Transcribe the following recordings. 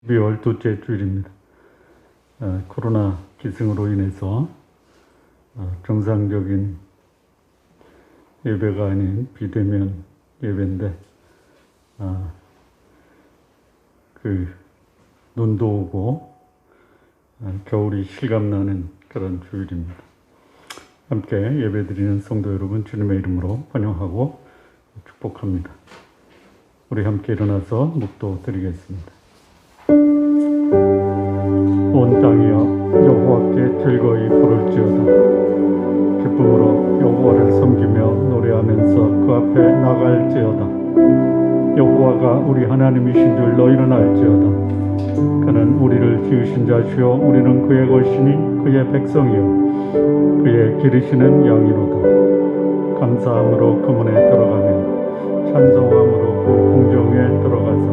12월 둘째 주일입니다. 코로나 기승으로 인해서 정상적인 예배가 아닌 비대면 예배인데 눈도 오고 겨울이 실감나는 그런 주일입니다. 함께 예배드리는 성도 여러분 주님의 이름으로 환영하고 축복합니다. 우리 함께 일어나서 묵도 드리겠습니다. 온 땅이여 여호와께 즐거이 부를지어다. 기쁨으로 여호와를 섬기며 노래하면서 그 앞에 나갈지어다. 여호와가 우리 하나님이신 줄 너희는 알지어다. 그는 우리를 지으신 자시요 우리는 그의 것이니 그의 백성이요 그의 기르시는 양이로다. 감사함으로 그 문에 들어가며 찬송함으로 그 궁정에 들어가서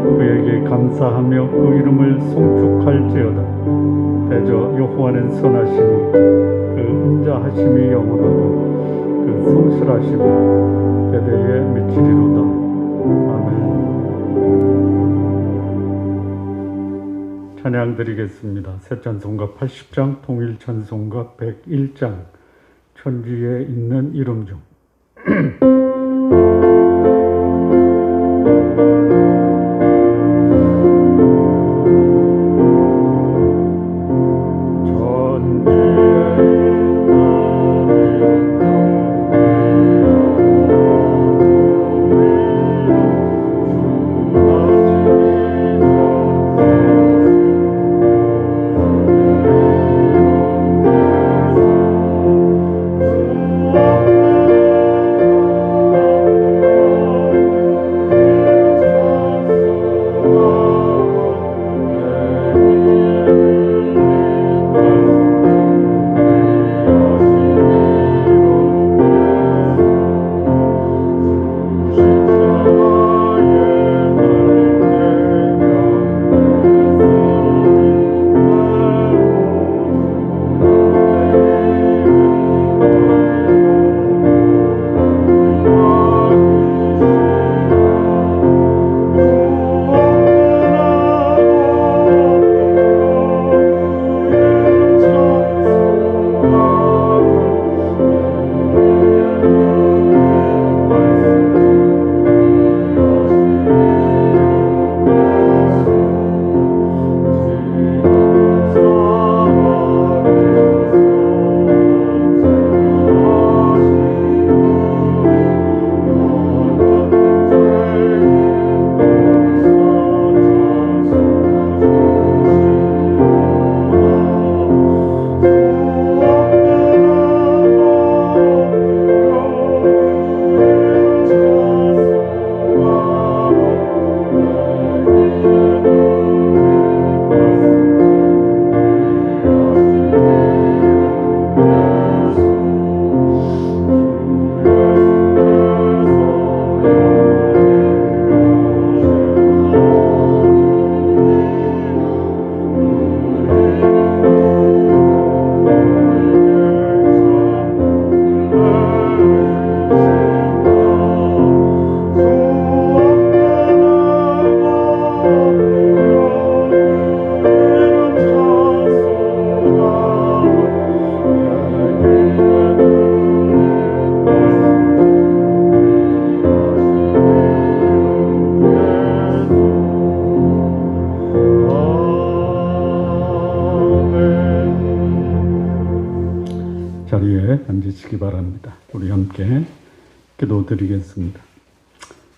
그에게 감사하며 그 이름을 송축할지어다. 대저 여호와는 선하시니 그 인자하심이 영원하고 그 성실하심이 대대에 미치리로다. 아멘. 찬양 드리겠습니다. 새 찬송가 80장, 통일 찬송가 101장, 천지에 있는 이름 중. 자리에 앉으시기 바랍니다. 우리 함께 기도드리겠습니다.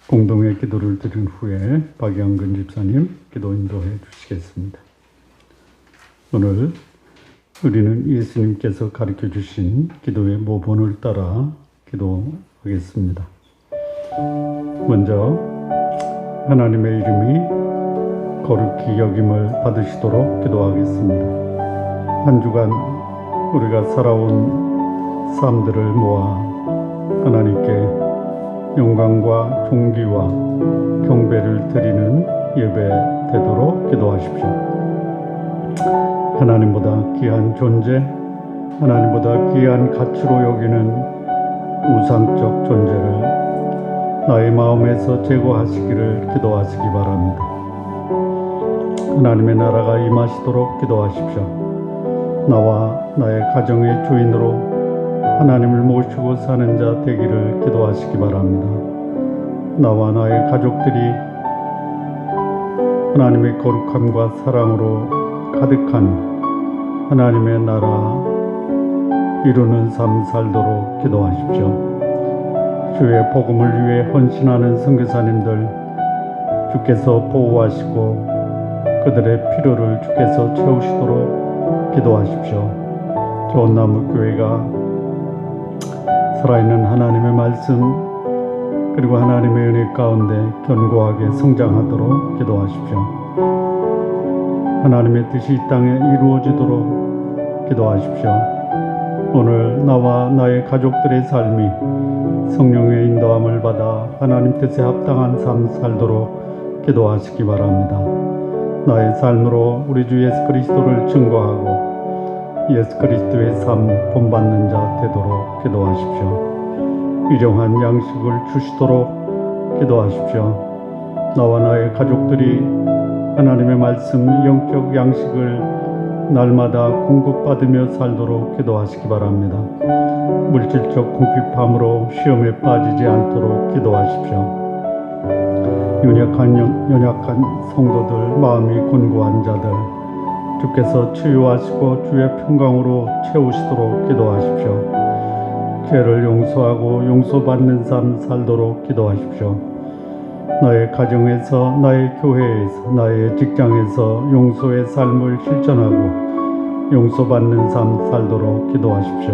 공동의 기도를 드린 후에 박영근 집사님 기도 인도해 주시겠습니다. 오늘 우리는 예수님께서 가르쳐 주신 기도의 모본을 따라 기도하겠습니다. 먼저 하나님의 이름이 거룩히 여김을 받으시도록 기도하겠습니다. 한 주간 우리가 살아온 삶들을 모아 하나님께 영광과 존귀와 경배를 드리는 예배 되도록 기도하십시오. 하나님보다 귀한 존재, 하나님보다 귀한 가치로 여기는 우상적 존재를 나의 마음에서 제거하시기를 기도하시기 바랍니다. 하나님의 나라가 임하시도록 기도하십시오. 나와 나의 가정의 주인으로 하나님을 모시고 사는 자 되기를 기도하시기 바랍니다. 나와 나의 가족들이 하나님의 거룩함과 사랑으로 가득한 하나님의 나라 이루는 삶 살도록 기도하십시오. 주의 복음을 위해 헌신하는 선교사님들 주께서 보호하시고 그들의 필요를 주께서 채우시도록 기도하십시오. 좋은 나무 교회가 살아있는 하나님의 말씀 그리고 하나님의 은혜 가운데 견고하게 성장하도록 기도하십시오. 하나님의 뜻이 이 땅에 이루어지도록 기도하십시오. 오늘 나와 나의 가족들의 삶이 성령의 인도함을 받아 하나님 뜻에 합당한 삶 살도록 기도하시기 바랍니다. 나의 삶으로 우리 주 예수 그리스도를 증거하고 예수 그리스도의 삶 본받는 자 되도록 기도하십시오. 일용한 양식을 주시도록 기도하십시오. 나와 나의 가족들이 하나님의 말씀 영적 양식을 날마다 공급받으며 살도록 기도하시기 바랍니다. 물질적 궁핍함으로 시험에 빠지지 않도록 기도하십시오. 연약한 성도들, 마음이 곤고한 자들 주께서 치유하시고 주의 평강으로 채우시도록 기도하십시오. 죄를 용서하고 용서받는 삶 살도록 기도하십시오. 나의 가정에서, 나의 교회에서, 나의 직장에서 용서의 삶을 실천하고 용서받는 삶 살도록 기도하십시오.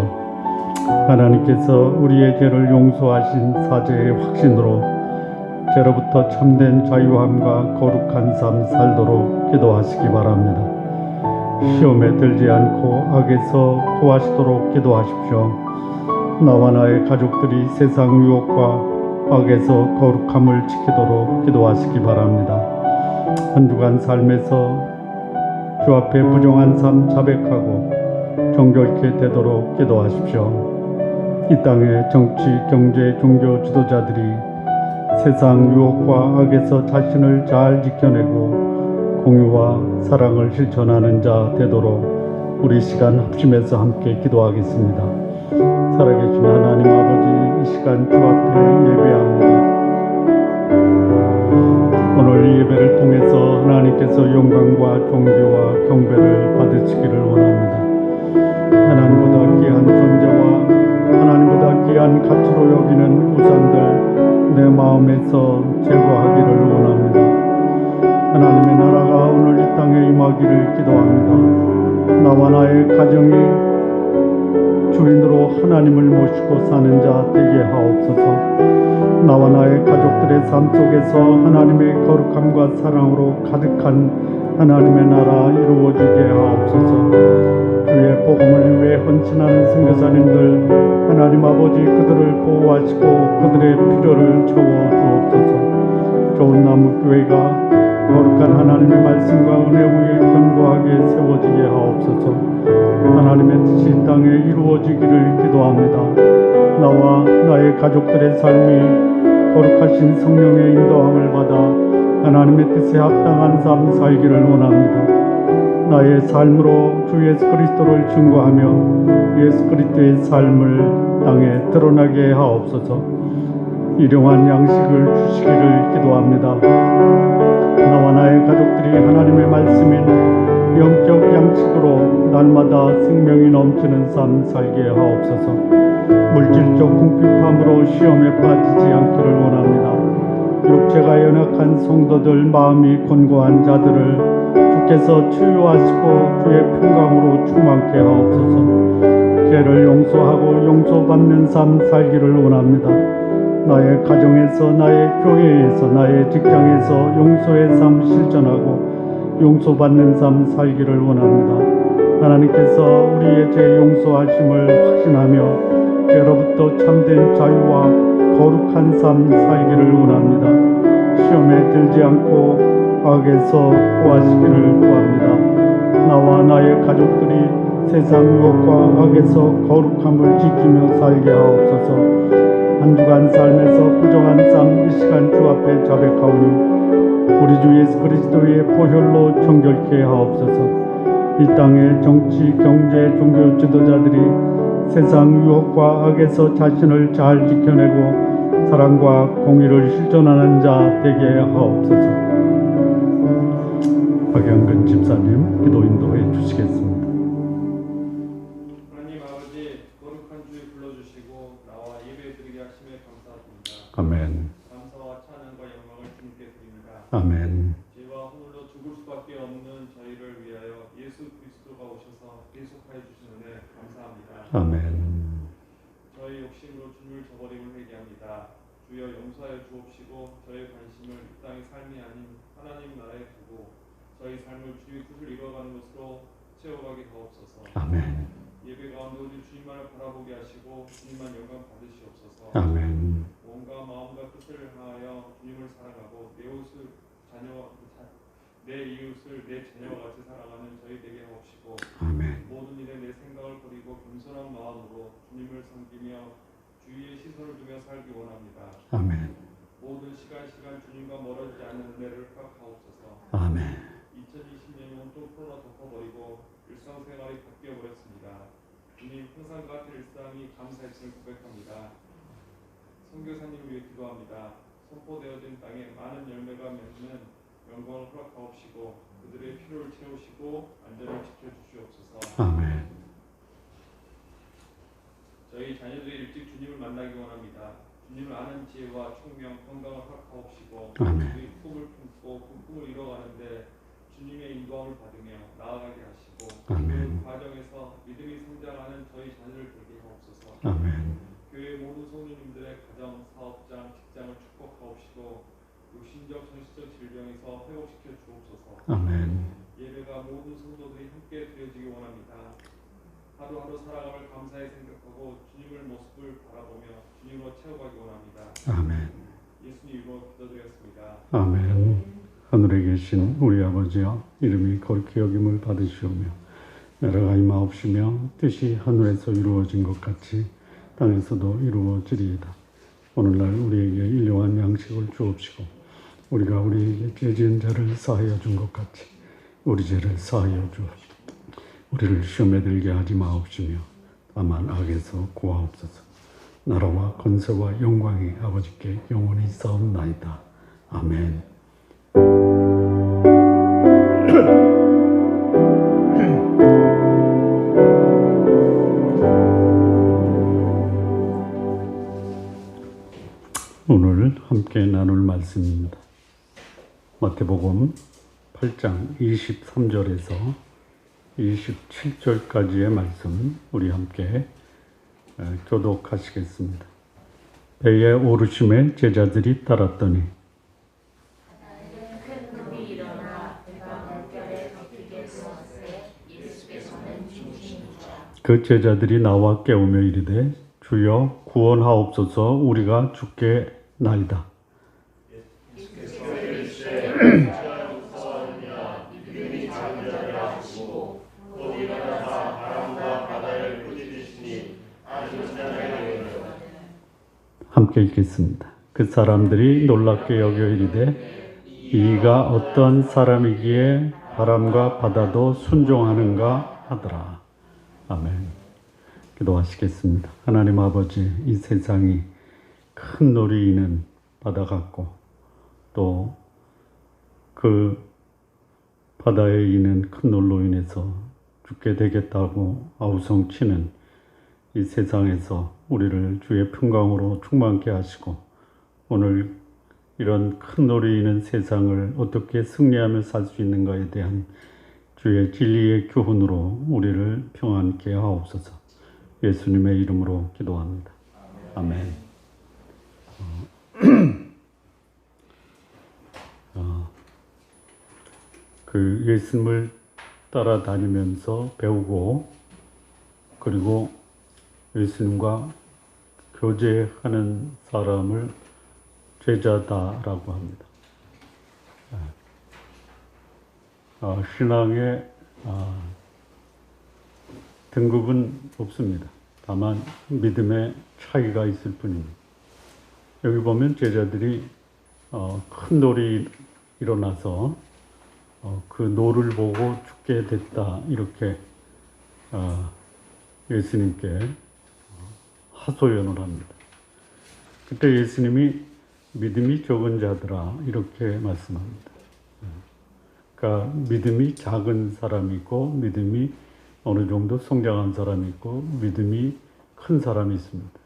하나님께서 우리의 죄를 용서하신 사죄의 확신으로 죄로부터 참된 자유함과 거룩한 삶 살도록 기도하시기 바랍니다. 시험에 들지 않고 악에서 구하시도록 기도하십시오. 나와 나의 가족들이 세상 유혹과 악에서 거룩함을 지키도록 기도하시기 바랍니다. 한 주간 삶에서 주 앞에 부정한 삶 자백하고 정결케 되도록 기도하십시오. 이 땅의 정치, 경제, 종교 지도자들이 세상 유혹과 악에서 자신을 잘 지켜내고 공유와 사랑을 실천하는 자 되도록 우리 시간 합심해서 함께 기도하겠습니다. 살아계신 하나님 아버지, 이 시간 주 앞에 예배합니다. 오늘 이 예배를 통해서 하나님께서 영광과 존귀와 경배를 받으시기를 원합니다. 하나님보다 귀한 존재와 하나님보다 귀한 가치로 여기는 우상들 내 마음에서 제거하기를 원합니다. 하나님의 나라가 오늘 이 땅에 임하기를 기도합니다. 나와 나의 가정이 주인으로 하나님을 모시고 사는 자 되게 하옵소서. 나와 나의 가족들의 삶 속에서 하나님의 거룩함과 사랑으로 가득한 하나님의 나라 이루어지게 하옵소서. 주의 복음을 위해 헌신하는 선교사님들 하나님 아버지 그들을 보호하시고 그들의 필요를 채워주옵소서. 좋은 나무 교회가 거룩한 하나님의 말씀과 은혜 위에 견고하게 세워지게 하옵소서. 하나님의 뜻이 이 땅에 이루어지기를 기도합니다. 나와 나의 가족들의 삶이 거룩하신 성령의 인도함을 받아 하나님의 뜻에 합당한 삶 살기를 원합니다. 나의 삶으로 주 예수 그리스도를 증거하며 예수 그리스도의 삶을 땅에 드러나게 하옵소서. 일용한 양식을 주시기를 기도합니다. 나와 나의 가족들이 하나님의 말씀인 영적 양식으로 날마다 생명이 넘치는 삶 살게 하옵소서. 물질적 궁핍함으로 시험에 빠지지 않기를 원합니다. 육체가 연약한 성도들, 마음이 곤고한 자들을 주께서 치유하시고 주의 평강으로 충만케 하옵소서. 죄를 용서하고 용서받는 삶 살기를 원합니다. 나의 가정에서, 나의 교회에서, 나의 직장에서 용서의 삶 실천하고 용서받는 삶 살기를 원합니다. 하나님께서 우리의 죄 용서하심을 확신하며 죄로부터 참된 자유와 거룩한 삶 살기를 원합니다. 시험에 들지 않고 악에서 구하시기를 구합니다. 나와 나의 가족들이 세상 유혹과 악에서 거룩함을 지키며 살게 하옵소서. 한 주간 삶에서 부정한 삶 이 시간 주 앞에 자백하오니 우리 주 예수 그리스도의 보혈로 정결케 하옵소서. 이 땅의 정치, 경제, 종교 지도자들이 세상 유혹과 악에서 자신을 잘 지켜내고 사랑과 공의를 실천하는 자 되게 하옵소서. 박영근 집사님 기도 인도해 주시겠습니다. 하나님 아버지, 거룩한 주에 불러주시고 나와 예배드리게 하심에 감사합니다. 아멘. 감사와 찬양과 영광을 주님께 드립니다. 아멘. 죄와 허물로 죽을 수밖에 없는 저희를 위하여 예수 그리스도가 오셔서 대속하여 주신 은혜 감사합니다. 아멘. 저희 욕심으로 주님을 저버림을 회개합니다. 주여 용서하여 주옵시고 저희 관심을 이 땅의 삶이 아닌 하나님 나라에 두고 저희 삶을 주의 뜻을 이루어가는 것으로 채워가게 하옵소서. 아멘. 예배 가운데 오직 주님만을 바라보게 하시고 주님만 영광 받으시옵소서. 아멘. 몸과 마음과 뜻을 하여 주님을 사랑하고 내 이웃을 내 자녀와 같이 사랑하는 저희 되게 하옵시고 아멘. 모든 일에 내 생각을 버리고 겸손한 마음으로 주님을 섬기며 주위에 시선을 두며 살기 원합니다. 아멘. 모든 시간 주님과 멀어지지 않는 은혜를 허락하옵소서. 아멘. 2020년이 온통 코로나 덮어버리고 일상생활이 바뀌어버렸습니다. 주님 항상 같은 일상이 감사했음을 고백합니다. 선교사님을 위해 기도합니다. 선포되어진 땅에 많은 열매가 맺는 영광을 허락하옵시고 그들의 필요를 채우시고 안전을 지켜주시옵소서. 아멘. 저희 자녀들이 일찍 주님을 만나기 원합니다. 주님을 아는 지혜와 총명, 건강을 허락하옵시고 아멘. 우리 꿈을 품고 그 꿈을 이뤄가는데 주님의 인도함을 받으며 나아가게 하시고 아멘. 그 과정에서 믿음이 성장하는 저희 자녀를 되게 하옵소서. 아멘. 교회 모든 성도님들의 가정, 사업장, 직장을 축복하옵시고 육신적, 정신적 질병에서 회복시켜 주옵소서. 아멘. 예배가 모든 성도들이 함께 드려지기 원합니다. 하루하루 살아감을 감사히 생각하고 주님의 모습을 바라보며 주님으로 채워가기 원합니다. 아멘. 예수님 이름으로 기도드렸습니다. 아멘. 하늘에 계신 우리 아버지여, 이름이 거룩히 여김을 받으시오며 나라가 임하옵시며 뜻이 하늘에서 이루어진 것 같이 땅에서도 이루어지리이다. 오늘날 우리에게 일용할 양식을 주옵시고 우리가 우리에게 죄 지은 자를 사하여 준 것 같이 우리 죄를 사하여 주옵시고 우리를 시험에 들게 하지 마옵시며 다만 악에서 구하옵소서. 나라와 권세와 영광이 아버지께 영원히 있사옵나이다. 아멘. 오늘 함께 나눌 말씀입니다. 마태복음 8장 23절에서 27절까지의 말씀 우리 함께 교독하시겠습니다. 배에 오르심에 제자들이 따랐더니 그 제자들이 나와 깨우며 이르되 주여 구원하옵소서. 우리가 죽겠나이다. 함께 읽겠습니다. 그 사람들이 놀랍게 여겨 이르되 이가 어떤 사람이기에 바람과 바다도 순종하는가 하더라. 아멘. 기도하시겠습니다. 하나님 아버지, 이 세상이 큰 놀이는 바다 같고 또 그 바다에 있는 큰 놀로 인해서 죽게 되겠다고 아우성치는 이 세상에서 우리를 주의 평강으로 충만케 하시고 오늘 이런 큰 놀이 있는 세상을 어떻게 승리하며 살 수 있는가에 대한 주의 진리의 교훈으로 우리를 평안케 하옵소서. 예수님의 이름으로 기도합니다. 아멘. 그 예수님을 따라다니면서 배우고 그리고 예수님과 교제하는 사람을 제자다라고 합니다. 신앙의 등급은 없습니다. 다만 믿음의 차이가 있을 뿐입니다. 여기 보면 제자들이 큰 돌이 일어나서 그 노를 보고 죽게 됐다 이렇게 예수님께 하소연을 합니다. 그때 예수님이 믿음이 적은 자들아 이렇게 말씀합니다. 그러니까 믿음이 작은 사람이 있고 믿음이 어느 정도 성장한 사람이 있고 믿음이 큰 사람이 있습니다.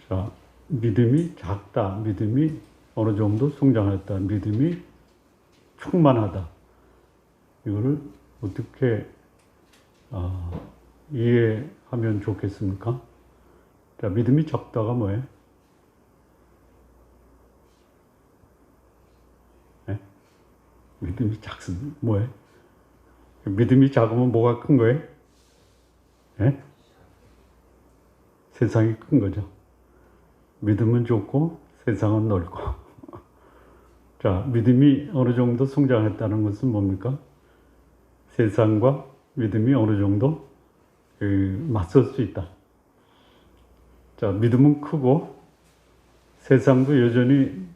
자, 믿음이 작다, 믿음이 어느 정도 성장했다, 믿음이 충만하다. 이거를 어떻게 이해하면 좋겠습니까? 자, 믿음이 작다가 뭐예요? 네? 믿음이 작습니다. 뭐예요? 믿음이 작으면 뭐가 큰 거예요? 네? 세상이 큰 거죠. 믿음은 좁고 세상은 넓고. 자, 믿음이 어느 정도 성장했다는 것은 뭡니까? 세상과 믿음이 어느 정도 맞설 수 있다. 자, 믿음은 크고 세상도 여전히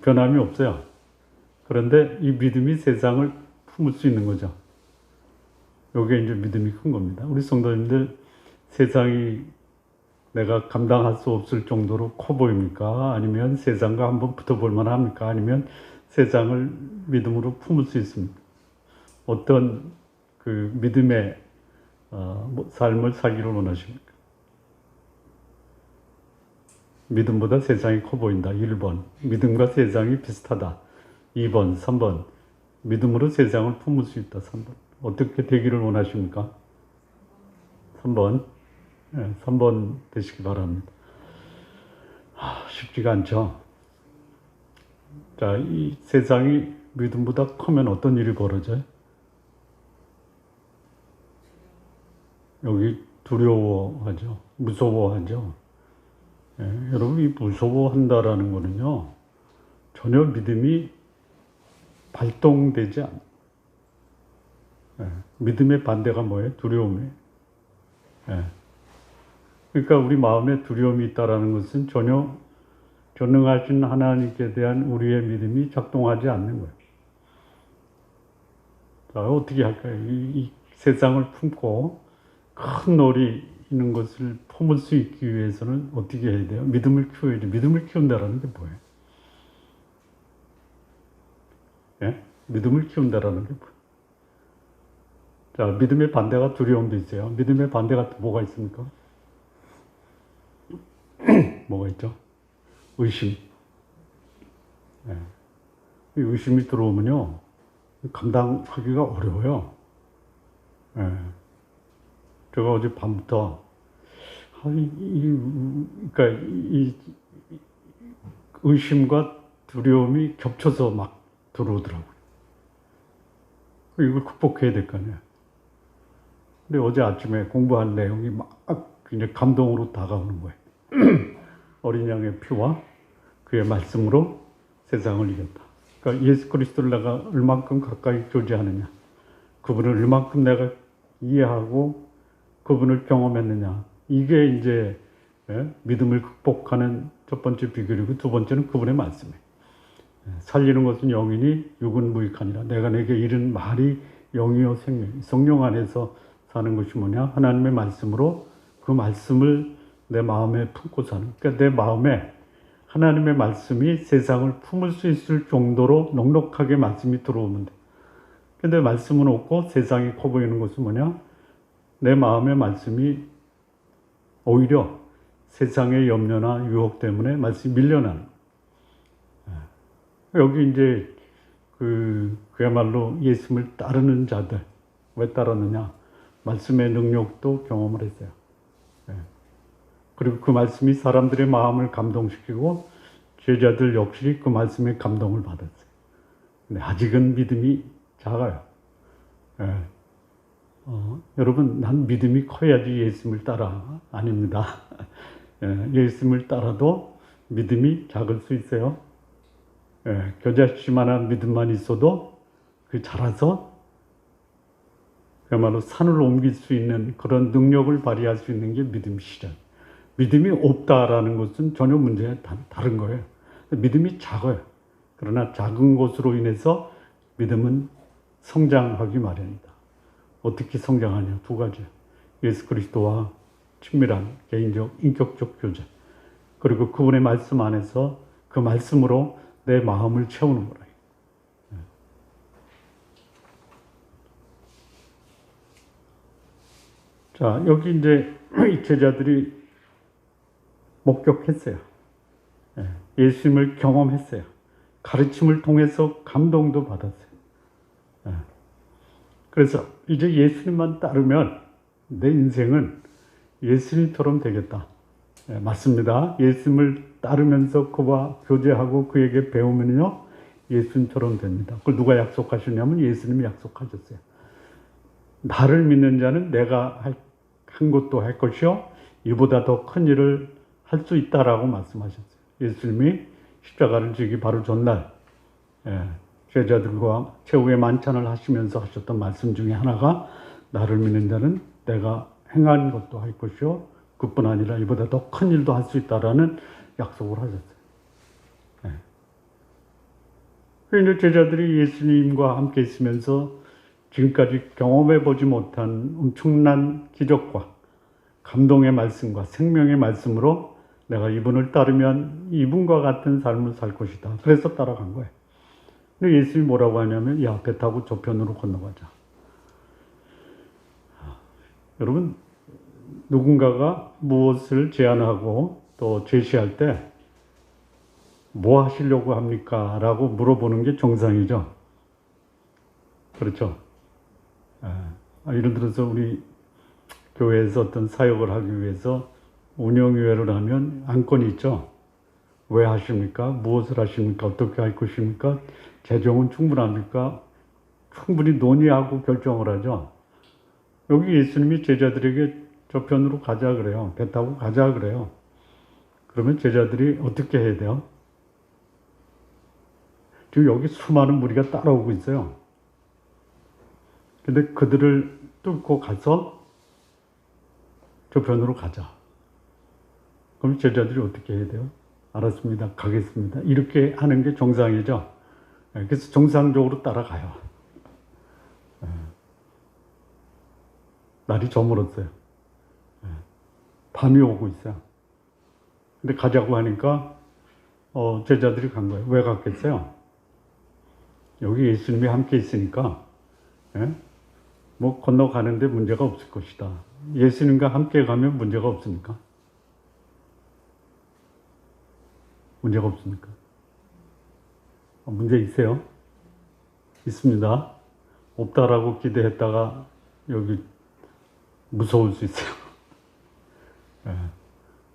변함이 없어요. 그런데 이 믿음이 세상을 품을 수 있는 거죠. 이게 이제 믿음이 큰 겁니다. 우리 성도님들, 세상이 내가 감당할 수 없을 정도로 커 보입니까? 아니면 세상과 한번 붙어볼 만합니까? 아니면 세상을 믿음으로 품을 수 있습니까? 어떤 믿음의 삶을 살기를 원하십니까? 믿음보다 세상이 커 보인다. 1번. 믿음과 세상이 비슷하다. 2번, 3번. 믿음으로 세상을 품을 수 있다. 3번. 어떻게 되기를 원하십니까? 3번. 네, 3번 되시기 바랍니다. 쉽지가 않죠. 자, 이 세상이 믿음보다 크면 어떤 일이 벌어져요? 여기 두려워하죠. 무서워하죠. 여러분, 이 무서워한다라는 거는요, 전혀 믿음이 발동되지 않아요. 믿음의 반대가 뭐예요? 두려움이에요. 그러니까 우리 마음에 두려움이 있다라는 것은 전혀 전능하신 하나님께 대한 우리의 믿음이 작동하지 않는 거예요. 자, 어떻게 할까요? 이 세상을 품고 큰 놀이 있는 것을 품을 수 있기 위해서는 어떻게 해야 돼요? 믿음을 키워야지. 믿음을 키운다라는 게 뭐예요? 예? 믿음을 키운다라는 게 뭐예요? 자, 믿음의 반대가 두려움도 있어요. 믿음의 반대가 뭐가 있습니까? 뭐가 있죠? 의심. 예. 이 의심이 들어오면요, 감당하기가 어려워요. 예. 제가 어제 밤부터, 그러니까 이 의심과 두려움이 겹쳐서 막 들어오더라고요. 이걸 극복해야 될 거 아니에요. 근데 어제 아침에 공부한 내용이 막 이제 감동으로 다가오는 거예요. 어린 양의 피와 그의 말씀으로 세상을 이겼다. 그러니까 예수 그리스도를 내가 얼만큼 가까이 교제하느냐, 그분을 얼만큼 내가 이해하고 그분을 경험했느냐, 이게 이제 믿음을 극복하는 첫 번째 비결이고, 두 번째는 그분의 말씀이에요. 살리는 것은 영이니 육은 무익하니라. 내가 내게 이른 말이 영이요 생명이. 성령 안에서 사는 것이 뭐냐? 하나님의 말씀으로 그 말씀을 내 마음에 품고 사는. 그러니까 내 마음에 하나님의 말씀이 세상을 품을 수 있을 정도로 넉넉하게 말씀이 들어오면 돼. 근데 말씀은 없고 세상이 커 보이는 것은 뭐냐? 내 마음의 말씀이 오히려 세상의 염려나 유혹 때문에 말씀이 밀려나는 거예요. 여기 이제 그야말로 예수님을 따르는 자들, 왜 따르느냐? 말씀의 능력도 경험을 했어요. 그리고 그 말씀이 사람들의 마음을 감동시키고 제자들 역시 그 말씀에 감동을 받았어요. 근데 아직은 믿음이 작아요. 여러분, 난 믿음이 커야지 예수님을 따라. 아닙니다. 예수님을 따라도 믿음이 작을 수 있어요. 겨자씨만한 믿음만 있어도 그 자라서 그야말로 산을 옮길 수 있는 그런 능력을 발휘할 수 있는 게 믿음이시죠. 믿음이 없다라는 것은 전혀 문제가 다른 거예요. 믿음이 작아요. 그러나 작은 것으로 인해서 믿음은 성장하기 마련이다. 어떻게 성장하냐? 두 가지. 예수 그리스도와 친밀한 개인적, 인격적 교제. 그리고 그분의 말씀 안에서 그 말씀으로 내 마음을 채우는 거라. 자, 여기 이제 이 제자들이 목격했어요. 예수님을 경험했어요. 가르침을 통해서 감동도 받았어요. 그래서 이제 예수님만 따르면 내 인생은 예수님처럼 되겠다. 맞습니다. 예수님을 따르면서 그와 교제하고 그에게 배우면요, 예수님처럼 됩니다. 그걸 누가 약속하셨냐면 예수님이 약속하셨어요. 나를 믿는 자는 내가 한 것도 할 것이요, 이보다 더 큰 일을 할 수 있다라고 말씀하셨어요. 예수님이 십자가를 지기 바로 전날 제자들과 최후의 만찬을 하시면서 하셨던 말씀 중에 하나가 나를 믿는 자는 내가 행한 것도 할 것이요, 그뿐 아니라 이보다 더 큰 일도 할 수 있다라는 약속을 하셨어요. 그런데 제자들이 예수님과 함께 있으면서 지금까지 경험해 보지 못한 엄청난 기적과 감동의 말씀과 생명의 말씀으로 내가 이분을 따르면 이분과 같은 삶을 살 것이다. 그래서 따라간 거예요. 근데 예수님이 뭐라고 하냐면, 야, 배 타고 저편으로 건너가자. 여러분, 누군가가 무엇을 제안하고 또 제시할 때 뭐 하시려고 합니까? 라고 물어보는 게 정상이죠. 그렇죠. 예를 들어서 우리 교회에서 어떤 사역을 하기 위해서 운영위회를 하면 안건이 있죠. 왜 하십니까? 무엇을 하십니까? 어떻게 할 것입니까? 재정은 충분합니까? 충분히 논의하고 결정을 하죠. 여기 예수님이 제자들에게 저편으로 가자 그래요. 배 타고 가자 그래요. 그러면 제자들이 어떻게 해야 돼요? 지금 여기 수많은 무리가 따라오고 있어요. 근데 그들을 뚫고 가서 저편으로 가자. 그럼 제자들이 어떻게 해야 돼요? 알았습니다. 가겠습니다. 이렇게 하는 게 정상이죠. 그래서 정상적으로 따라가요. 날이 저물었어요. 밤이 오고 있어요. 근데 가자고 하니까 제자들이 간 거예요. 왜 갔겠어요? 여기 예수님이 함께 있으니까 뭐 건너가는데 문제가 없을 것이다. 예수님과 함께 가면 문제가 없습니까? 문제가 없습니까? 문제 있어요? 있습니다. 없다라고 기대했다가 여기 무서울 수 있어요.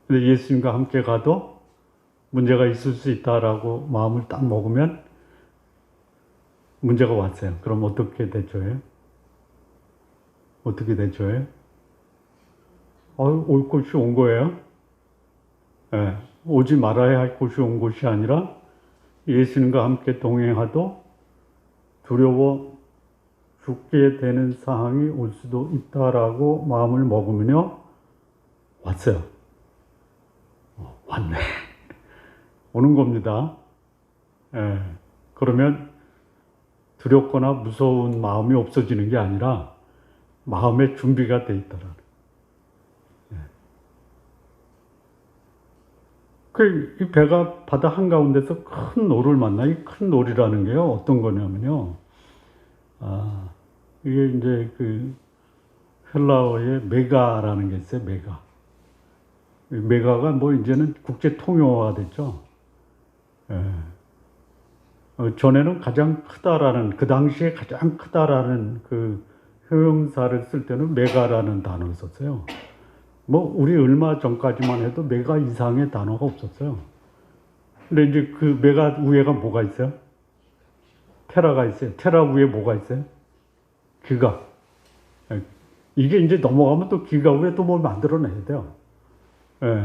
근데 예수님과 함께 가도 문제가 있을 수 있다라고 마음을 딱 먹으면 문제가 왔어요. 그럼 어떻게 대처해요? 어떻게 대처해요? 올 곳이 온 거예요. 오지 말아야 할 곳이 온 곳이 아니라 예수님과 함께 동행하도 두려워 죽게 되는 상황이 올 수도 있다라고 마음을 먹으면요, 왔어요. 왔네. 오는 겁니다. 그러면 두렵거나 무서운 마음이 없어지는 게 아니라 마음의 준비가 돼 있다라는. 이 배가 바다 한가운데서 큰 노를 만나. 이 큰 노리라는 게요, 어떤 거냐면요, 이게 이제 그 헬라어에 메가라는 게 있어요, 메가. 메가가 뭐 이제는 국제 통용어가 됐죠. 전에는 가장 크다라는, 그 당시에 가장 크다라는 그 형용사를 쓸 때는 메가라는 단어를 썼어요. 뭐 우리 얼마 전까지만 해도 메가 이상의 단어가 없었어요. 근데 이제 그 메가 위에가 뭐가 있어요? 테라가 있어요. 테라 위에 뭐가 있어요? 기가. 이게 이제 넘어가면 또 기가 위에 또 뭘 만들어내야 돼요.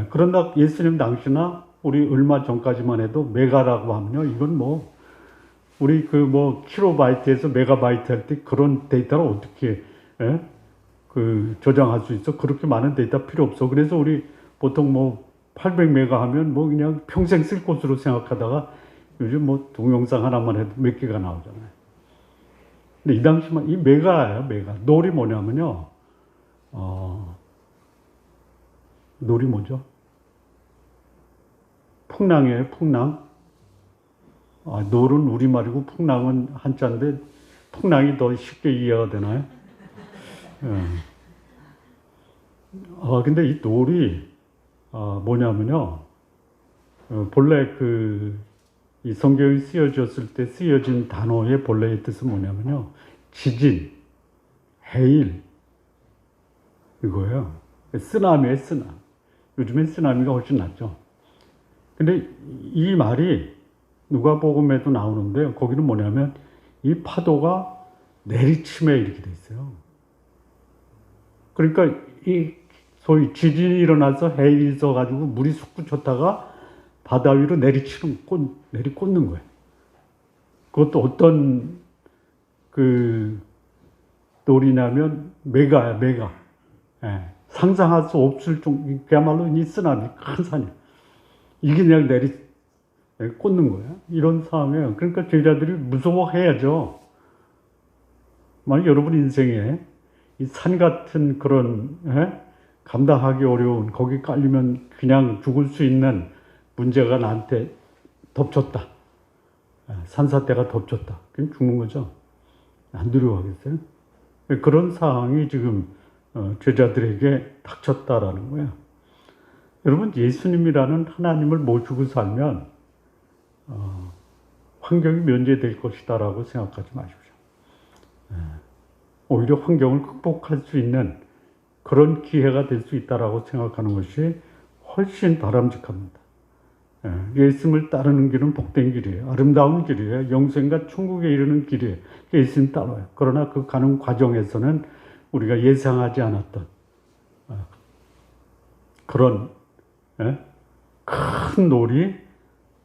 그런다 예수님 당시나 우리 얼마 전까지만 해도 메가라고 하면요, 이건 뭐 우리 그 뭐 킬로바이트에서 메가바이트 할 때 그런 데이터를 어떻게 그 저장할 수 있어? 그렇게 많은 데이터 필요 없어. 그래서 우리 보통 뭐 800메가 하면 뭐 그냥 평생 쓸 것으로 생각하다가 요즘 뭐 동영상 하나만 해도 몇 개가 나오잖아요. 근데 이 당시만 이 메가예요, 메가. 놀이 뭐냐면요. 놀이 뭐죠? 풍랑이에요, 풍랑. 놀은 우리말이고 풍랑은 한자인데 풍랑이 더 쉽게 이해가 되나요? 예. 근데 이 놀이 뭐냐면요. 본래 이 성경이 쓰여졌을 때 쓰여진 단어의 본래의 뜻은 뭐냐면요. 지진, 해일, 이거예요. 쓰나미의 쓰나. 요즘엔 쓰나미가 훨씬 낫죠. 근데 이 말이 누가복음에도 나오는데요. 거기는 뭐냐면 이 파도가 내리침에 이렇게 돼 있어요. 그러니까 이 소위 지진이 일어나서 해일이 있어가지고 물이 솟구쳤다가 바다 위로 내리꽂는 거예요. 그것도 어떤 놀이냐면 메가야, 메가. 예. 상상할 수 없을 정도, 그야말로 이 쓰나미, 큰 산이에요. 이게 그냥 꽂는 거예요. 이런 상황이에요. 그러니까 제자들이 무서워해야죠. 만약 여러분 인생에 이 산 같은 그런, 감당하기 어려운, 거기 깔리면 그냥 죽을 수 있는 문제가 나한테 덮쳤다. 산사태가 덮쳤다. 그럼 죽는 거죠. 안 두려워하겠어요? 그런 상황이 지금 제자들에게 닥쳤다라는 거예요. 여러분, 예수님이라는 하나님을 모시고 살면 환경이 면제될 것이다라고 생각하지 마십시오. 오히려 환경을 극복할 수 있는 그런 기회가 될 수 있다라고 생각하는 것이 훨씬 바람직합니다. 예수님을 따르는 길은 복된 길이에요. 아름다운 길이에요. 영생과 천국에 이르는 길이에요. 예수님 따라요. 그러나 그 가는 과정에서는 우리가 예상하지 않았던 그런 큰 놀이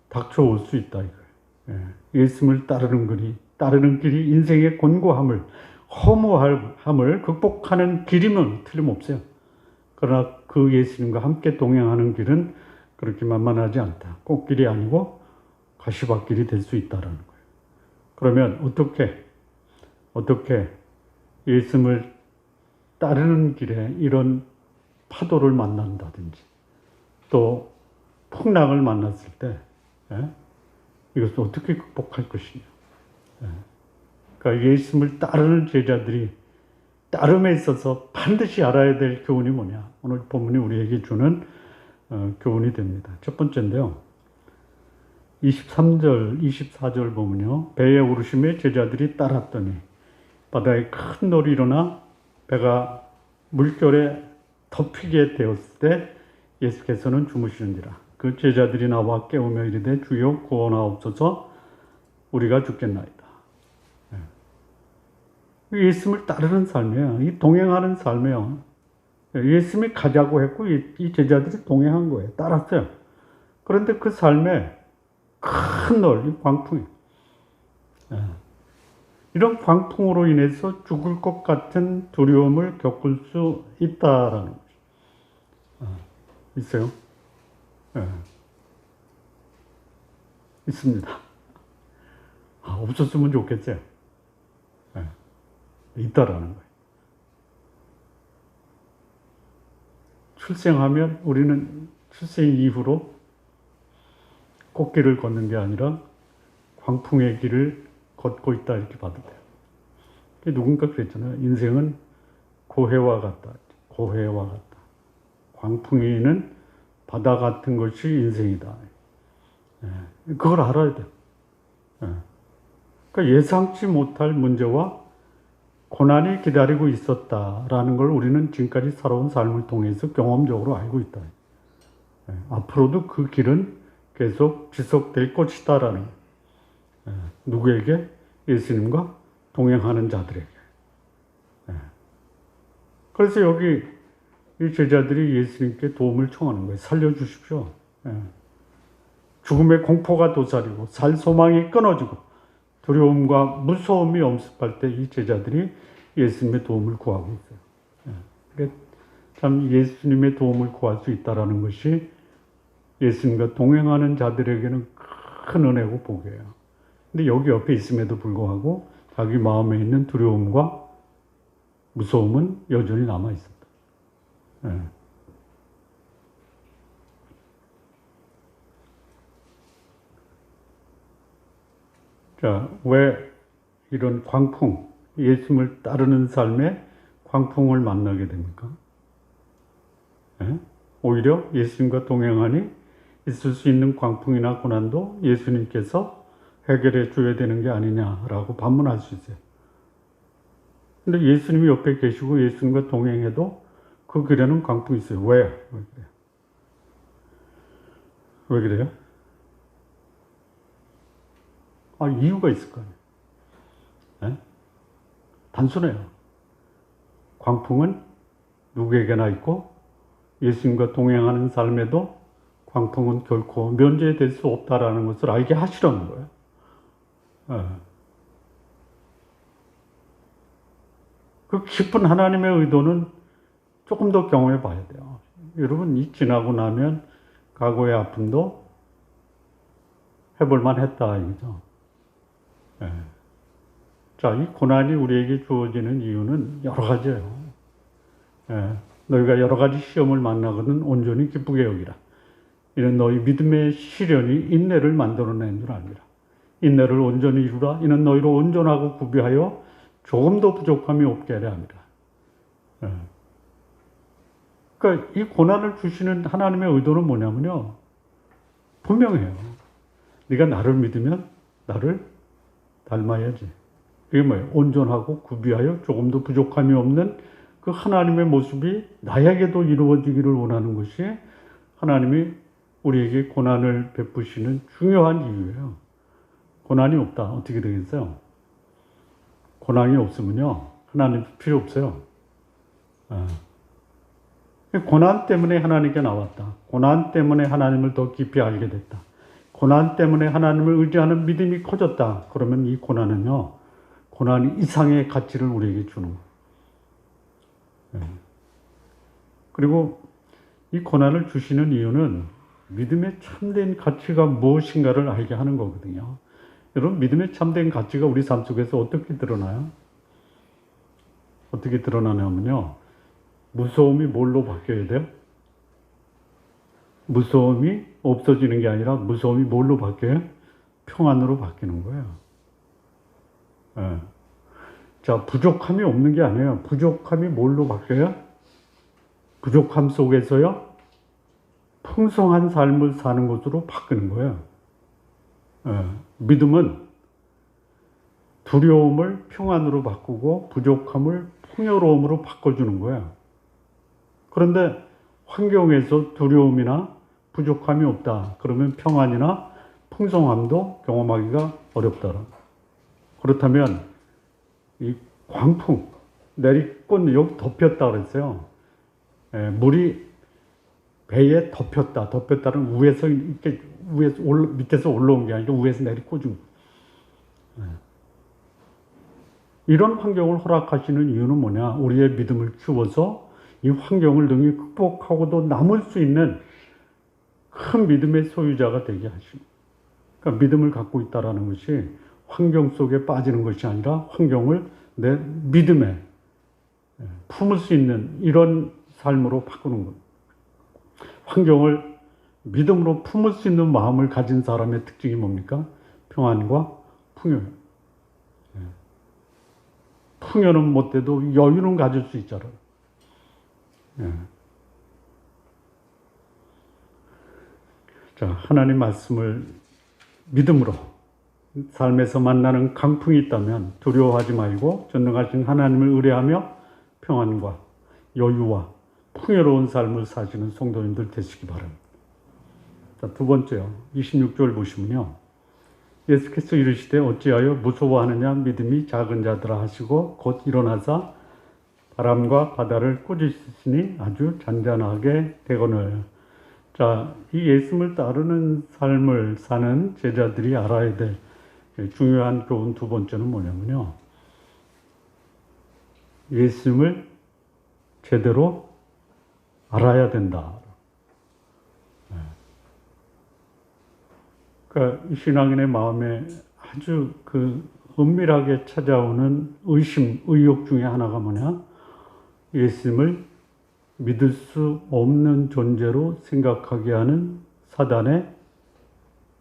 닥쳐올 수 있다 이거예요. 예수님을 따르는 길이 인생의 곤고함을, 허무함을 극복하는 길이면 틀림없어요. 그러나 그 예수님과 함께 동행하는 길은 그렇게 만만하지 않다. 꽃길이 아니고 가시밭길이 될 수 있다는 거예요. 그러면 어떻게 예수님을 따르는 길에 이런 파도를 만난다든지 또 풍랑을 만났을 때 이것을 어떻게 극복할 것이냐. 그러니까 예수님을 따르는 제자들이 따름에 있어서 반드시 알아야 될 교훈이 뭐냐. 오늘 본문이 우리에게 주는 교훈이 됩니다. 첫 번째인데요. 23절, 24절 보면요. 배에 오르심에 제자들이 따랐더니 바다에 큰 놀이 일어나 배가 물결에 덮이게 되었을 때 예수께서는 주무시는지라. 그 제자들이 나와 깨우며 이르되 주여 구원하옵소서 우리가 죽겠나이다. 예수님을 따르는 삶이에요. 이 동행하는 삶이에요. 예수님이 가자고 했고 이 제자들이 동행한 거예요. 따랐어요. 그런데 그 삶에 큰 놀이, 광풍이. 이런 광풍으로 인해서 죽을 것 같은 두려움을 겪을 수 있다라는 거죠. 있어요? 있습니다. 없었으면 좋겠어요. 있다라는 거예요. 출생하면 우리는 출생 이후로 꽃길을 걷는 게 아니라 광풍의 길을 걷고 있다 이렇게 봐도 돼요. 누군가 그랬잖아요. 인생은 고해와 같다. 고해와 같다. 광풍이는 바다 같은 것이 인생이다. 그걸 알아야 돼요. 그러니까 예상치 못할 문제와 고난이 기다리고 있었다라는 걸 우리는 지금까지 살아온 삶을 통해서 경험적으로 알고 있다. 앞으로도 그 길은 계속 지속될 것이다라는 누구에게? 예수님과 동행하는 자들에게. 그래서 여기 이 제자들이 예수님께 도움을 청하는 거예요. 살려주십시오. 죽음의 공포가 도사리고 살 소망이 끊어지고 두려움과 무서움이 엄습할 때 이 제자들이 예수님의 도움을 구하고 있어요. 참 예수님의 도움을 구할 수 있다는 것이 예수님과 동행하는 자들에게는 큰 은혜고 복이에요. 근데 여기 옆에 있음에도 불구하고 자기 마음에 있는 두려움과 무서움은 여전히 남아 있었다. 예. 자, 왜 이런 광풍, 예수님을 따르는 삶에 광풍을 만나게 됩니까? 예? 오히려 예수님과 동행하니 있을 수 있는 광풍이나 고난도 예수님께서 해결해 줘야 되는 게 아니냐라고 반문할 수 있어요. 근데 예수님이 옆에 계시고 예수님과 동행해도 그 길에는 광풍이 있어요. 왜? 왜 그래요? 왜 그래요? 이유가 있을 거 아니에요. 네? 단순해요. 광풍은 누구에게나 있고 예수님과 동행하는 삶에도 광풍은 결코 면제될 수 없다라는 것을 알게 하시라는 거예요. 네. 그 깊은 하나님의 의도는 조금 더 경험해 봐야 돼요. 여러분, 이 지나고 나면 과거의 아픔도 해볼만 했다, 이거죠. 네. 자, 이 고난이 우리에게 주어지는 이유는 여러 가지예요. 네. 너희가 여러 가지 시험을 만나거든 온전히 기쁘게 여기라. 이는 너희 믿음의 시련이 인내를 만들어낸 줄 압니다. 인내를 온전히 이루라. 이는 너희를 온전하고 구비하여 조금도 부족함이 없게 하려 합니다. 네. 그러니까 이 고난을 주시는 하나님의 의도는 뭐냐면요. 분명해요. 네가 나를 믿으면 나를 닮아야지. 이게 뭐예요? 온전하고 구비하여 조금도 부족함이 없는 그 하나님의 모습이 나에게도 이루어지기를 원하는 것이 하나님이 우리에게 고난을 베푸시는 중요한 이유예요. 고난이 없다. 어떻게 되겠어요? 고난이 없으면요. 하나님 필요 없어요. 고난 때문에 하나님께 나왔다. 고난 때문에 하나님을 더 깊이 알게 됐다. 고난 때문에 하나님을 의지하는 믿음이 커졌다. 그러면 이 고난은요. 고난 이상의 가치를 우리에게 주는 거예요. 그리고 이 고난을 주시는 이유는 믿음의 참된 가치가 무엇인가를 알게 하는 거거든요. 여러분, 믿음의 참된 가치가 우리 삶 속에서 어떻게 드러나요? 어떻게 드러나냐면요. 무서움이 뭘로 바뀌어야 돼요? 무서움이 없어지는 게 아니라 무서움이 뭘로 바뀌어요? 평안으로 바뀌는 거예요. 네. 자, 부족함이 없는 게 아니에요. 부족함이 뭘로 바뀌어요? 부족함 속에서요, 풍성한 삶을 사는 것으로 바뀌는 거예요. 네. 믿음은 두려움을 평안으로 바꾸고 부족함을 풍요로움으로 바꿔주는 거예요. 그런데 환경에서 두려움이나 부족함이 없다. 그러면 평안이나 풍성함도 경험하기가 어렵다. 그렇다면 이 광풍, 내리꽃 여기 덮였다 그랬어요. 물이 배에 덮였다. 덮였다는 위에서 이렇게 밑에서 올라온 게 아니라 위에서 내리꽂은. 이런 환경을 허락하시는 이유는 뭐냐? 우리의 믿음을 키워서 이 환경을 능히 극복하고도 남을 수 있는 큰 믿음의 소유자가 되게 하십니다. 그러니까 믿음을 갖고 있다는 것이 환경 속에 빠지는 것이 아니라 환경을 내 믿음에 품을 수 있는 이런 삶으로 바꾸는 것. 환경을 믿음으로 품을 수 있는 마음을 가진 사람의 특징이 뭡니까? 평안과 풍요예요. 풍요는 못 돼도 여유는 가질 수 있잖아요. 자, 하나님 말씀을 믿음으로 삶에서 만나는 강풍이 있다면 두려워하지 말고 전능하신 하나님을 의뢰하며 평안과 여유와 풍요로운 삶을 사시는 성도님들 되시기 바랍니다. 자, 두 번째요. 26절 보시면요. 예수께서 이르시되 어찌하여 무서워하느냐 믿음이 작은 자들아 하시고 곧 일어나사 바람과 바다를 꾸짖으시니 아주 잔잔하게 되거늘. 자, 이 예수님을 따르는 삶을 사는 제자들이 알아야 될 중요한 교훈 두 번째는 뭐냐면요. 예수님을 제대로 알아야 된다. 그러니까 신앙인의 마음에 아주 그 은밀하게 찾아오는 의심, 의욕 중에 하나가 뭐냐? 예수님을 믿을 수 없는 존재로 생각하게 하는 사단의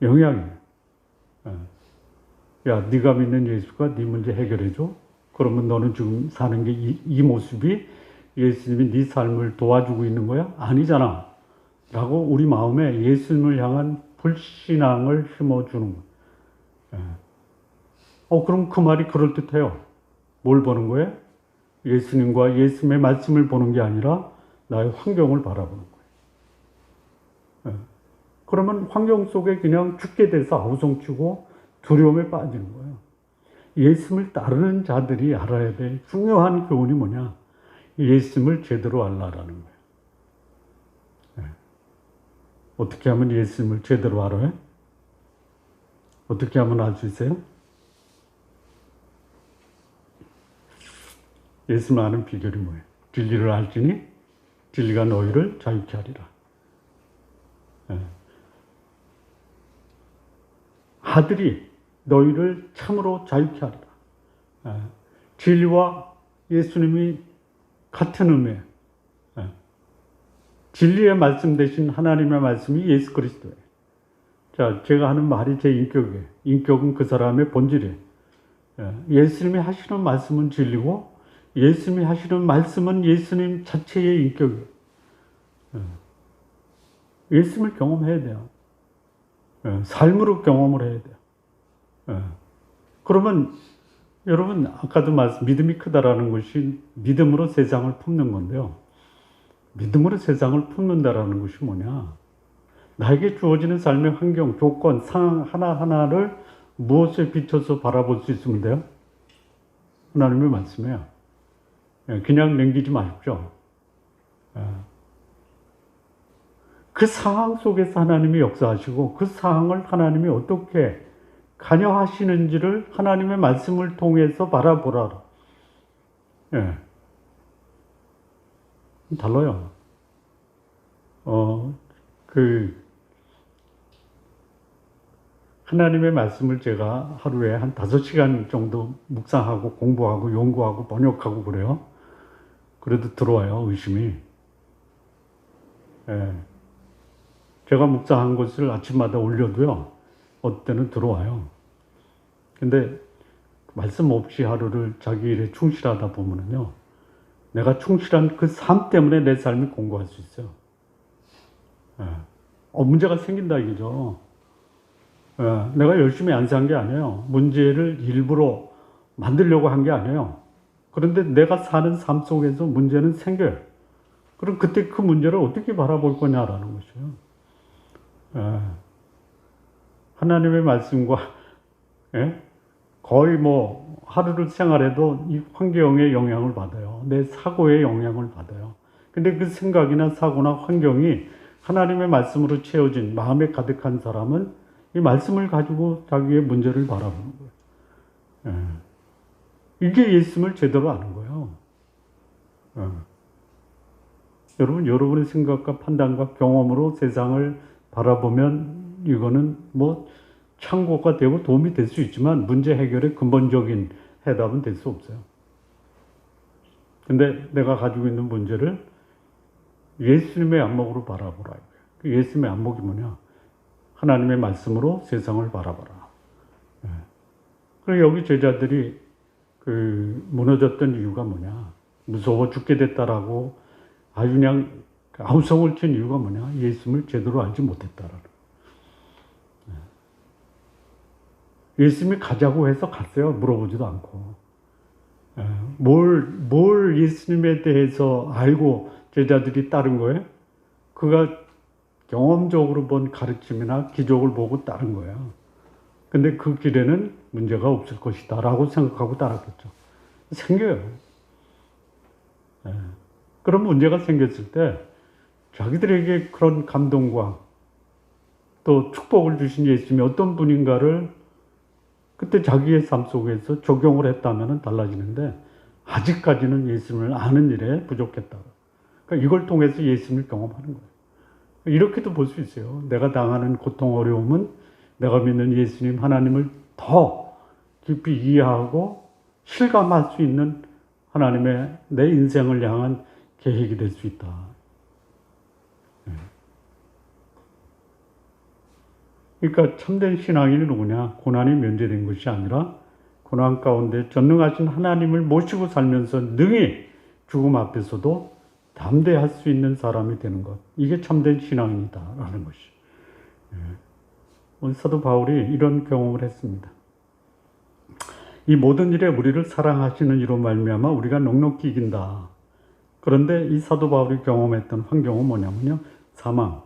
영향이에요. 야, 네가 믿는 예수가 네 문제 해결해줘? 그러면 너는 지금 사는 게 이 모습이 예수님이 네 삶을 도와주고 있는 거야? 아니잖아. 라고 우리 마음에 예수님을 향한 불신앙을 심어주는 거예요. 그럼 그 말이 그럴듯해요. 뭘 보는 거예요? 예수님과 예수님의 말씀을 보는 게 아니라 나의 환경을 바라보는 거예요. 그러면 환경 속에 그냥 죽게 돼서 아우성치고 두려움에 빠지는 거예요. 예수님을 따르는 자들이 알아야 될 중요한 교훈이 뭐냐? 예수님을 제대로 알라라는 거예요. 어떻게 하면 예수님을 제대로 알아요? 어떻게 하면 알 수 있어요? 예수님을 아는 비결이 뭐예요? 진리를 알지니 진리가 너희를 자유케 하리라. 아들이 너희를 참으로 자유케 하리라. 진리와 예수님이 같은 의미예요. 진리의 말씀 대신 하나님의 말씀이 예수 그리스도예요. 자, 제가 하는 말이 제 인격이에요. 인격은 그 사람의 본질이에요. 예수님이 하시는 말씀은 진리고 예수님이 하시는 말씀은 예수님 자체의 인격이에요. 예수님을 경험해야 돼요. 삶으로 경험을 해야 돼요. 그러면 여러분 아까도 믿음이 크다라는 것이 믿음으로 세상을 품는 건데요. 믿음으로 세상을 품는다라는 것이 뭐냐? 나에게 주어지는 삶의 환경, 조건, 상황 하나하나를 무엇에 비춰서 바라볼 수 있으면 돼요? 하나님의 말씀이에요. 그냥 넘기지 마십시오. 그 상황 속에서 하나님이 역사하시고 그 상황을 하나님이 어떻게 관여하시는지를 하나님의 말씀을 통해서 바라보라. 달라요. 하나님의 말씀을 제가 하루에 한 5시간 정도 묵상하고 공부하고 연구하고 번역하고 그래요. 그래도 들어와요, 의심이. 제가 묵상한 것을 아침마다 올려도요, 어떨 때는 들어와요. 근데 말씀 없이 하루를 자기 일에 충실하다 보면요, 내가 충실한 그 삶 때문에 내 삶이 공고할 수 있어요. 문제가 생긴다 이거죠. 내가 열심히 안 산 게 아니에요. 문제를 일부러 만들려고 한 게 아니에요. 그런데 내가 사는 삶 속에서 문제는 생겨요. 그럼 그때 그 문제를 어떻게 바라볼 거냐라는 것이에요. 하나님의 말씀과 거의 하루를 생활해도 이 환경의 영향을 받아요. 내 사고의 영향을 받아요. 근데 그 생각이나 사고나 환경이 하나님의 말씀으로 채워진 마음에 가득한 사람은 이 말씀을 가지고 자기의 문제를 바라보는 거예요. 이게 예수님을 제대로 아는 거예요. 여러분의 생각과 판단과 경험으로 세상을 바라보면 이거는 참고가 되고 도움이 될 수 있지만 문제 해결의 근본적인 해답은 될 수 없어요. 근데 내가 가지고 있는 문제를 예수님의 안목으로 바라보라. 그 예수님의 안목이 뭐냐? 하나님의 말씀으로 세상을 바라봐라. 그리고 여기 제자들이 무너졌던 이유가 뭐냐? 무서워 죽게 됐다라고 아주 그냥 아우성을 친 이유가 뭐냐? 예수님을 제대로 알지 못했다라는. 예수님이 가자고 해서 갔어요. 물어보지도 않고. 뭘 예수님에 대해서 알고 제자들이 따른 거예요? 그가 경험적으로 본 가르침이나 기적을 보고 따른 거예요. 근데 그 길에는 문제가 없을 것이다 라고 생각하고 따랐겠죠. 생겨요. 그런 문제가 생겼을 때 자기들에게 그런 감동과 또 축복을 주신 예수님이 어떤 분인가를 그때 자기의 삶 속에서 적용을 했다면 달라지는데 아직까지는 예수님을 아는 일에 부족했다. 그러니까 이걸 통해서 예수님을 경험하는 거예요. 이렇게도 볼 수 있어요. 내가 당하는 고통, 어려움은 내가 믿는 예수님 하나님을 더 깊이 이해하고 실감할 수 있는 하나님의 내 인생을 향한 계획이 될 수 있다. 그러니까 참된 신앙이 누구냐? 고난이 면제된 것이 아니라 고난 가운데 전능하신 하나님을 모시고 살면서 능히 죽음 앞에서도 담대할 수 있는 사람이 되는 것. 이게 참된 신앙이다라는 것이. 오늘 사도 바울이 이런 경험을 했습니다. 이 모든 일에 우리를 사랑하시는 이로 말미암아 우리가 넉넉히 이긴다. 그런데 이 사도 바울이 경험했던 환경은 뭐냐면요. 사망,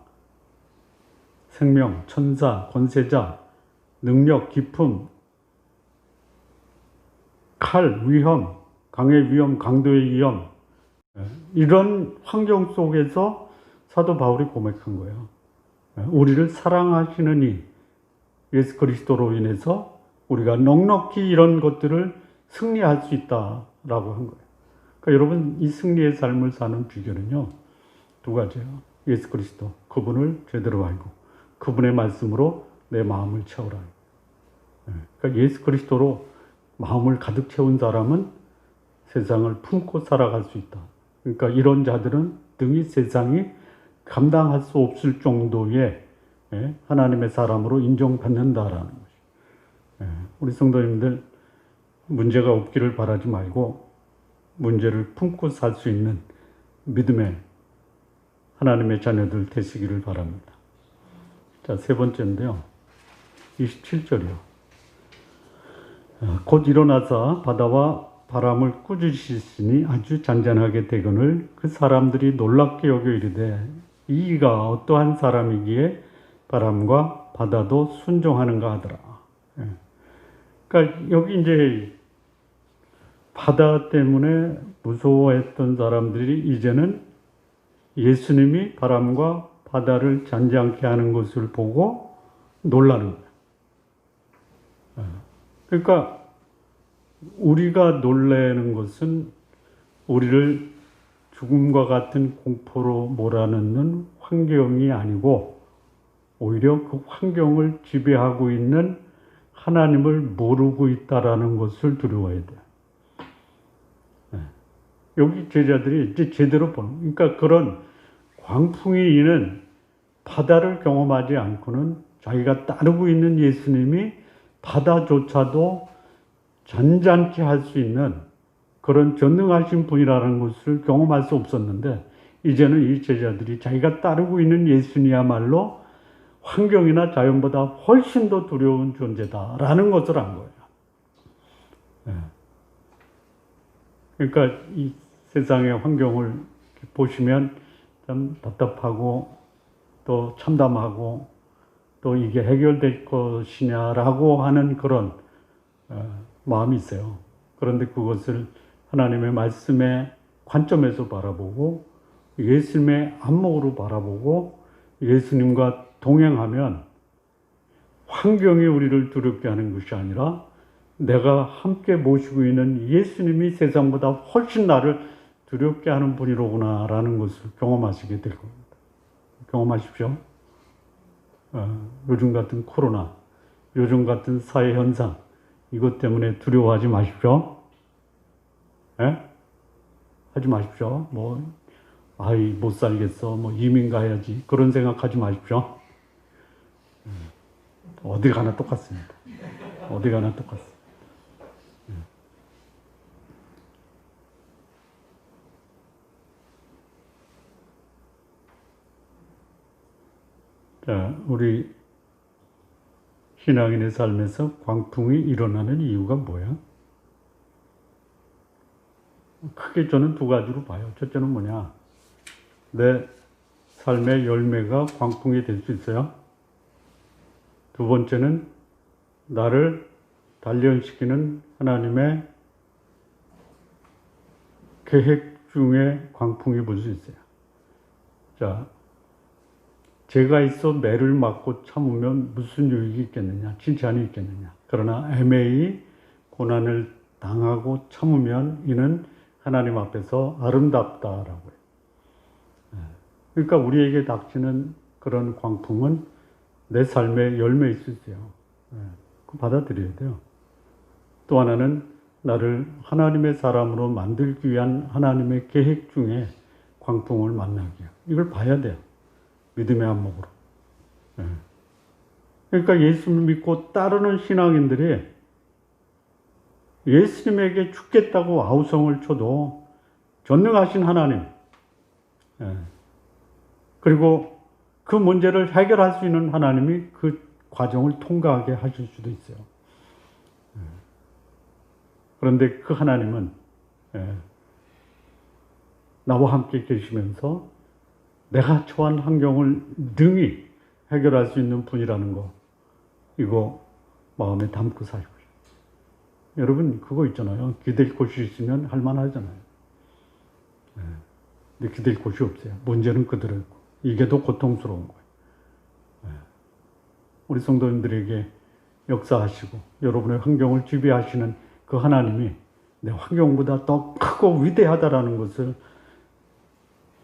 생명, 천사, 권세자, 능력, 기품, 칼, 위험, 강의 위험, 강도의 위험, 이런 환경 속에서 사도 바울이 고백한 거예요. 우리를 사랑하시는 이 예수 그리스도로 인해서 우리가 넉넉히 이런 것들을 승리할 수 있다라고 한 거예요. 그러니까 여러분, 이 승리의 삶을 사는 비결은요, 두 가지예요. 예수 그리스도, 그분을 제대로 알고 그분의 말씀으로 내 마음을 채우라. 그러니까 예수 그리스도로 마음을 가득 채운 사람은 세상을 품고 살아갈 수 있다. 그러니까 이런 자들은 등이 세상이 감당할 수 없을 정도의 하나님의 사람으로 인정받는다라는 것이. 우리 성도님들 문제가 없기를 바라지 말고 문제를 품고 살 수 있는 믿음의 하나님의 자녀들 되시기를 바랍니다. 자, 세 번째인데요. 27절이요. 곧 일어나서 바다와 바람을 꾸짖으시니 아주 잔잔하게 되거늘 그 사람들이 놀랍게 여겨 이르되 이가 어떠한 사람이기에 바람과 바다도 순종하는가 하더라. 그러니까 여기 이제 바다 때문에 무서워했던 사람들이 이제는 예수님이 바람과 바다를 잔잔케 하는 것을 보고 놀라는 거예요. 그러니까 우리가 놀라는 것은 우리를 죽음과 같은 공포로 몰아넣는 환경이 아니고 오히려 그 환경을 지배하고 있는 하나님을 모르고 있다라는 것을 두려워해야 돼요. 여기 제자들이 이제 제대로 보는, 그러니까 그런 광풍이 이는 바다를 경험하지 않고는 자기가 따르고 있는 예수님이 바다조차도 잔잔케 할 수 있는 그런 전능하신 분이라는 것을 경험할 수 없었는데 이제는 이 제자들이 자기가 따르고 있는 예수님이야말로 환경이나 자연보다 훨씬 더 두려운 존재다라는 것을 안 거예요. 그러니까 이 세상의 환경을 보시면 참 답답하고 또 참담하고 또 이게 해결될 것이냐라고 하는 그런 마음이 있어요. 그런데 그것을 하나님의 말씀의 관점에서 바라보고 예수님의 안목으로 바라보고 예수님과 동행하면 환경이 우리를 두렵게 하는 것이 아니라 내가 함께 모시고 있는 예수님이 세상보다 훨씬 나를 두렵게 하는 분이로구나라는 것을 경험하시게 될 겁니다. 경험하십시오. 요즘 같은 코로나, 요즘 같은 사회 현상, 이것 때문에 두려워하지 마십시오. 하지 마십시오. 못 살겠어. 이민 가야지. 그런 생각하지 마십시오. 어디 가나 똑같습니다. 어디 가나 똑같습니다. 자, 우리 신앙인의 삶에서 광풍이 일어나는 이유가 뭐야? 크게 저는 두 가지로 봐요. 첫째는 뭐냐? 내 삶의 열매가 광풍이 될 수 있어요. 두 번째는 나를 단련시키는 하나님의 계획 중에 광풍이 불 수 있어요. 자, 죄가 있어 매를 맞고 참으면 무슨 유익이 있겠느냐? 칭찬이 있겠느냐? 그러나 애매히 고난을 당하고 참으면 이는 하나님 앞에서 아름답다라고 해요. 그러니까 우리에게 닥치는 그런 광풍은 내 삶의 열매일 수 있어요. 그거 받아들여야 돼요. 또 하나는 나를 하나님의 사람으로 만들기 위한 하나님의 계획 중에 광풍을 만나기요. 이걸 봐야 돼요. 믿음의 안목으로. 그러니까 예수를 믿고 따르는 신앙인들이 예수님에게 죽겠다고 아우성을 쳐도 전능하신 하나님, 그리고 그 문제를 해결할 수 있는 하나님이 그 과정을 통과하게 하실 수도 있어요. 그런데 그 하나님은 나와 함께 계시면서 내가 처한 환경을 능히 해결할 수 있는 분이라는 거, 이거 마음에 담고 살고. 여러분 그거 있잖아요. 기댈 곳이 있으면 할만하잖아요. 근데 기댈 곳이 없어요. 문제는 그대로 있고. 이게 더 고통스러운 거예요. 우리 성도님들에게 역사하시고 여러분의 환경을 지배하시는 그 하나님이 내 환경보다 더 크고 위대하다라는 것을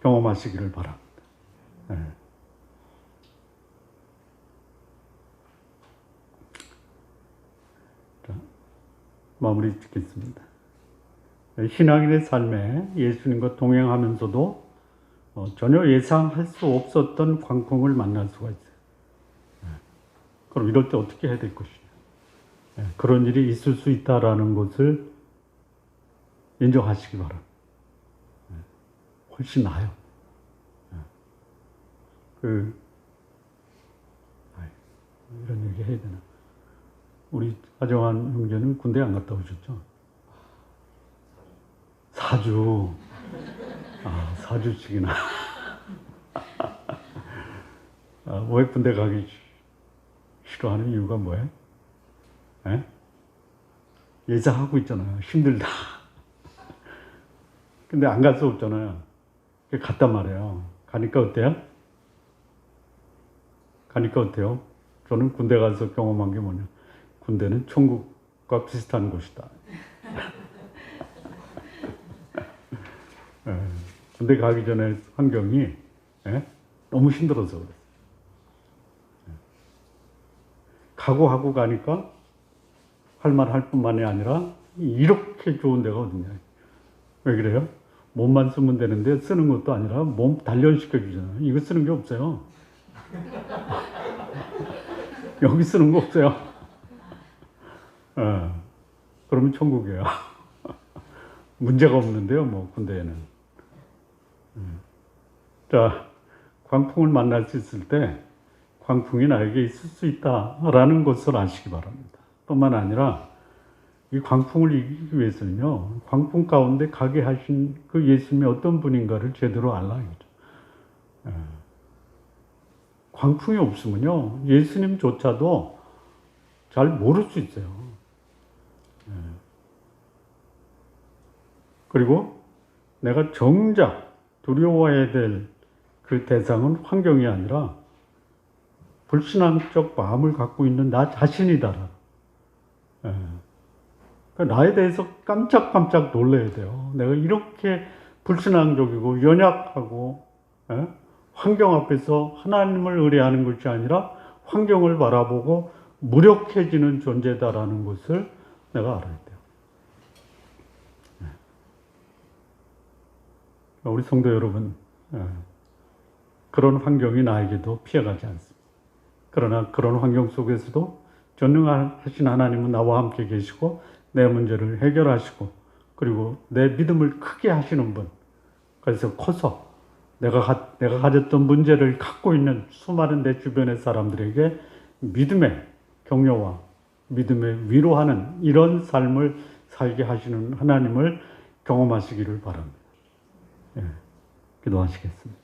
경험하시기를 바랍니다. 자, 마무리 짓겠습니다. 신앙인의 삶에 예수님과 동행하면서도 전혀 예상할 수 없었던 광풍을 만날 수가 있어요. 그럼 이럴 때 어떻게 해야 될 것이냐. 그런 일이 있을 수 있다라는 것을 인정하시기 바랍니다. 훨씬 나아요. 이런 얘기 해야 되나. 우리 하정환 형제는 군대 안 갔다 오셨죠? 4주. 4주씩이나. 왜 군대 가기 싫어하는 이유가 뭐예요? 예상하고 있잖아요. 힘들다. 근데 안 갈 수 없잖아요. 갔단 말이에요. 가니까 어때요? 저는 군대 가서 경험한 게 뭐냐. 군대는 천국과 비슷한 곳이다. 군대 가기 전에 환경이 너무 힘들어서 그랬어요. 각오하고 가니까 할만할 뿐만이 아니라 이렇게 좋은 데가 어딨냐. 왜 그래요? 몸만 쓰면 되는데 쓰는 것도 아니라 몸 단련시켜 주잖아요. 이거 쓰는 게 없어요. 여기 쓰는 거 없어요. 그러면 천국이에요. 문제가 없는데요, 뭐 군대에는. 자, 광풍을 만날 수 있을 때 광풍이 나에게 있을 수 있다라는 것을 아시기 바랍니다. 뿐만 아니라 이 광풍을 이기기 위해서는요, 광풍 가운데 가게 하신 그 예수님이 어떤 분인가를 제대로 알아야죠. 광풍이 없으면요, 예수님조차도 잘 모를 수 있어요. 그리고 내가 정작 두려워해야 될 그 대상은 환경이 아니라 불신앙적 마음을 갖고 있는 나 자신이다. 그러니까 나에 대해서 깜짝깜짝 놀라야 돼요. 내가 이렇게 불신앙적이고 연약하고 환경 앞에서 하나님을 의뢰하는 것이 아니라 환경을 바라보고 무력해지는 존재다라는 것을 내가 알아야 돼요. 우리 성도 여러분, 그런 환경이 나에게도 피해가지 않습니다. 그러나 그런 환경 속에서도 전능하신 하나님은 나와 함께 계시고 내 문제를 해결하시고 그리고 내 믿음을 크게 하시는 분. 그래서 커서 내가 가졌던 문제를 갖고 있는 수많은 내 주변의 사람들에게 믿음의 격려와 믿음의 위로하는 이런 삶을 살게 하시는 하나님을 경험하시기를 바랍니다. 기도하시겠습니다.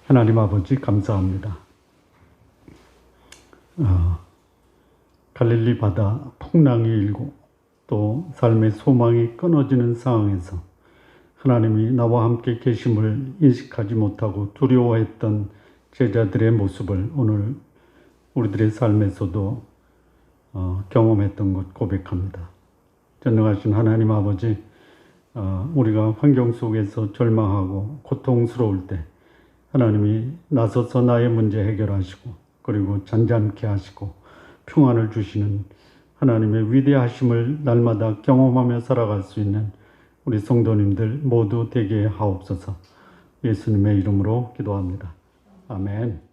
하나님 아버지 감사합니다. 갈릴리 바다 풍랑이 일고 또 삶의 소망이 끊어지는 상황에서 하나님이 나와 함께 계심을 인식하지 못하고 두려워했던 제자들의 모습을 오늘 우리들의 삶에서도 경험했던 것 고백합니다. 전능하신 하나님 아버지, 우리가 환경 속에서 절망하고 고통스러울 때 하나님이 나서서 나의 문제 해결하시고 그리고 잔잔케 하시고 평안을 주시는 하나님의 위대하심을 날마다 경험하며 살아갈 수 있는 우리 성도님들 모두 되게 하옵소서. 예수님의 이름으로 기도합니다. 아멘.